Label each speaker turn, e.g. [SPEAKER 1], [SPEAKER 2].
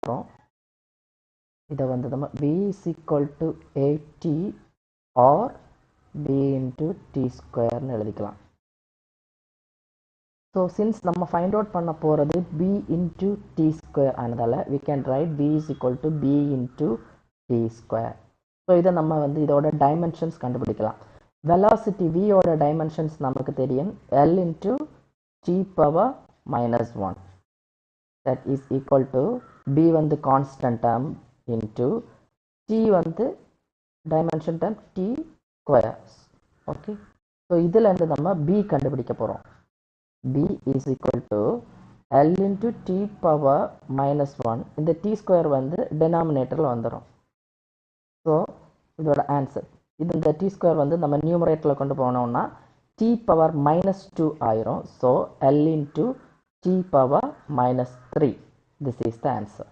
[SPEAKER 1] அப்புறம் இதை வந்து நம்ம b is equal to at or b into t ஸ்கொயர்னு எழுதிக்கலாம். ஸோ சின்ஸ் நம்ம ஃபைண்ட் அவுட் பண்ண போகிறது b into t ஸ்கொயர் ஆனதால் we can write b is equal to b into t square. So இதை நம்ம வந்து இதோட டைமென்ஷன்ஸ் கண்டுபிடிக்கலாம். வெலாசிட்டி v ஓட டைமென்ஷன்ஸ் நமக்கு தெரியும், l into t power minus 1 that is equal to b வந்து constant term into t வந்து dimension term t squares. Okay, so இதில் இருந்து நம்ம b கண்டுபிடிக்க போகிறோம். b is equal to l into t power minus 1. இந்த t ஸ்கொயர் வந்து denominatorல வந்துடும். ஸோ இதோட ஆன்சர் இந்த t ஸ்கொயர் வந்து நம்ம நியூமரேட்டரில் கொண்டு போனோம்னா t power minus 2 ஆயிரும். So l into t power minus 3. This is the answer.